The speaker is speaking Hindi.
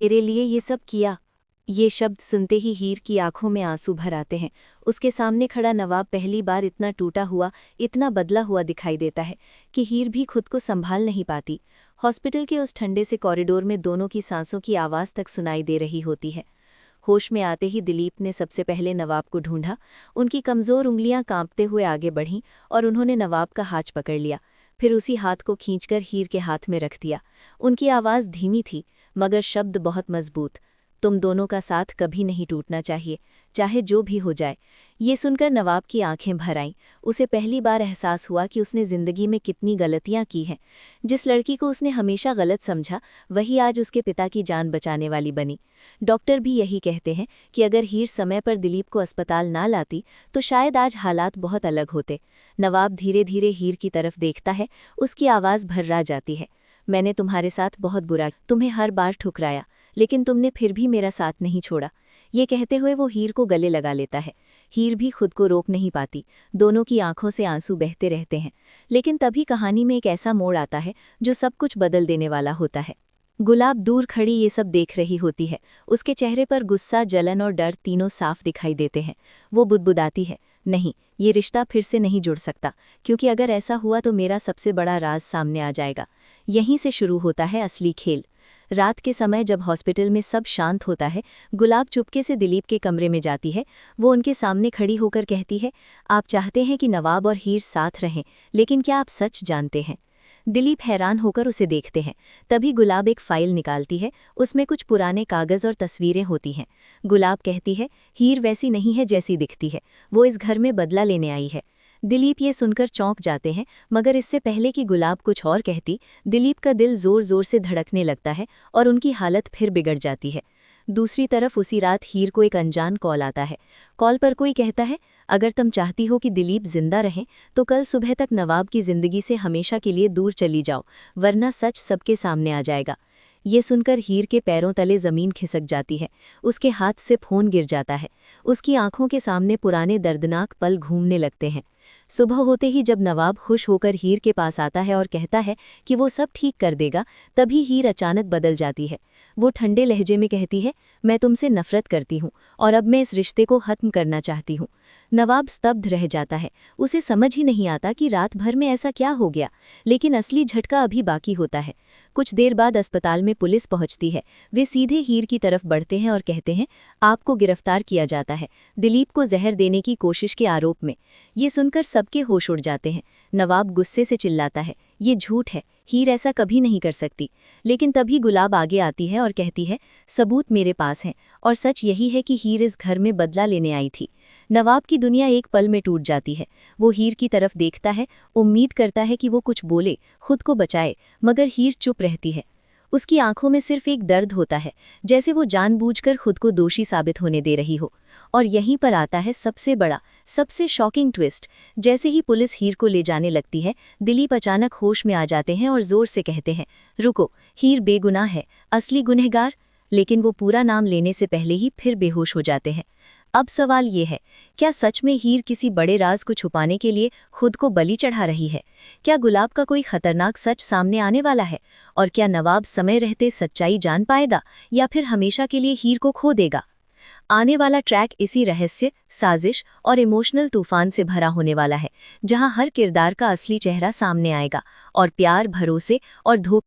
तेरे लिए ये सब किया। ये शब्द सुनते ही हीर की आंखों में आंसू भर आते हैं। उसके सामने खड़ा नवाब पहली बार इतना टूटा हुआ, इतना बदला हुआ दिखाई देता है कि हीर भी खुद को संभाल नहीं पाती। हॉस्पिटल के उस ठंडे से कॉरिडोर में दोनों की सांसों की आवाज़ तक सुनाई दे रही होती है। होश में आते ही दिलीप ने सबसे पहले नवाब को ढूंढा। उनकी कमज़ोर उंगलियां कांपते हुए आगे बढ़ीं और उन्होंने नवाब का हाथ पकड़ लिया। फिर उसी हाथ को खींचकर हीर के हाथ में रख दिया। उनकी आवाज़ धीमी थी, मगर शब्द बहुत मजबूत। तुम दोनों का साथ कभी नहीं टूटना चाहिए, चाहे जो भी हो जाए। ये सुनकर नवाब की आंखें भर आईं। उसे पहली बार एहसास हुआ कि उसने ज़िंदगी में कितनी गलतियां की हैं। जिस लड़की को उसने हमेशा गलत समझा, वही आज उसके पिता की जान बचाने वाली बनी। डॉक्टर भी यही कहते हैं कि अगर हीर समय पर दिलीप को अस्पताल ना लाती तो शायद आज हालात बहुत अलग होते। नवाब धीरे धीरे हीर की तरफ देखता है। उसकी आवाज़ भर्रा जाती है। मैंने तुम्हारे साथ बहुत बुरा, तुम्हें हर बार ठुकराया, लेकिन तुमने फिर भी मेरा साथ नहीं छोड़ा। ये कहते हुए वो हीर को गले लगा लेता है। हीर भी खुद को रोक नहीं पाती। दोनों की आंखों से आंसू बहते रहते हैं। लेकिन तभी कहानी में एक ऐसा मोड़ आता है जो सब कुछ बदल देने वाला होता है। गुलाब दूर खड़ी ये सब देख रही होती है। उसके चेहरे पर गुस्सा, जलन और डर तीनों साफ दिखाई देते हैं। वो बुदबुदाती है, नहीं, ये रिश्ता फिर से नहीं जुड़ सकता, क्योंकि अगर ऐसा हुआ तो मेरा सबसे बड़ा राज सामने आ जाएगा। यहीं से शुरू होता है असली खेल। रात के समय जब हॉस्पिटल में सब शांत होता है, गुलाब चुपके से दिलीप के कमरे में जाती है। वो उनके सामने खड़ी होकर कहती है, आप चाहते हैं कि नवाब और हीर साथ रहें, लेकिन क्या आप सच जानते हैं? दिलीप हैरान होकर उसे देखते हैं। तभी गुलाब एक फाइल निकालती है। उसमें कुछ पुराने कागज़ और तस्वीरें होती हैं। गुलाब कहती है, हीर वैसी नहीं है जैसी दिखती है, वो इस घर में बदला लेने आई है। दिलीप ये सुनकर चौंक जाते हैं, मगर इससे पहले कि गुलाब कुछ और कहती, दिलीप का दिल जोर जोर से धड़कने लगता है और उनकी हालत फिर बिगड़ जाती है। दूसरी तरफ उसी रात हीर को एक अनजान कॉल आता है। कॉल पर कोई कहता है, अगर तुम चाहती हो कि दिलीप जिंदा रहें तो कल सुबह तक नवाब की जिंदगी से हमेशा के लिए दूर चली जाओ, वरना सच सबके सामने आ जाएगा। ये सुनकर हीर के पैरों तले जमीन खिसक जाती है। उसके हाथ से फोन गिर जाता है। उसकी आंखों के सामने पुराने दर्दनाक पल घूमने लगते हैं। सुबह होते ही जब नवाब खुश होकर हीर के पास आता है और कहता है कि वो सब ठीक कर देगा, तभी हीर अचानक बदल जाती है। वो ठंडे लहजे में कहती है, मैं तुमसे नफरत करती हूँ और अब मैं इस रिश्ते को खत्म करना चाहती हूँ। नवाब स्तब्ध रह जाता है। उसे समझ ही नहीं आता कि रात भर में ऐसा क्या हो गया, लेकिन असली झटका अभी बाकी होता है। कुछ देर बाद अस्पताल में पुलिस पहुंचती है। वे सीधे हीर की तरफ बढ़ते हैं और कहते हैं, आपको गिरफ्तार किया जाता है, दिलीप को जहर देने की कोशिश के आरोप में। ये सुनकर सबके होश उड़ जाते हैं। नवाब गुस्से से चिल्लाता है, ये झूठ है, हीर ऐसा कभी नहीं कर सकती। लेकिन तभी गुलाब आगे आती है और कहती है, सबूत मेरे पास हैं, और सच यही है कि हीर इस घर में बदला लेने आई थी। नवाब की दुनिया एक पल में टूट जाती है। वो हीर की तरफ देखता है, उम्मीद करता है कि वो कुछ बोले, खुद को बचाए, मगर हीर चुप रहती है। उसकी आंखों में सिर्फ एक दर्द होता है, जैसे वो जानबूझकर खुद को दोषी साबित होने दे रही हो। और यहीं पर आता है सबसे बड़ा, सबसे शॉकिंग ट्विस्ट। जैसे ही पुलिस हीर को ले जाने लगती है, दिलीप अचानक होश में आ जाते हैं और जोर से कहते हैं, रुको, हीर बेगुनाह है, असली गुनहगार। लेकिन वो पूरा नाम लेने से पहले ही फिर बेहोश हो जाते हैं। अब सवाल ये है, क्या सच में हीर किसी बड़े राज को छुपाने के लिए खुद को बलि चढ़ा रही है? क्या गुलाब का कोई खतरनाक सच सामने आने वाला है? और क्या नवाब समय रहते सच्चाई जान पाएगा, या फिर हमेशा के लिए हीर को खो देगा? आने वाला ट्रैक इसी रहस्य, साजिश और इमोशनल तूफान से भरा होने वाला है, जहां हर किरदार का असली चेहरा सामने आएगा और प्यार, भरोसे और धोखे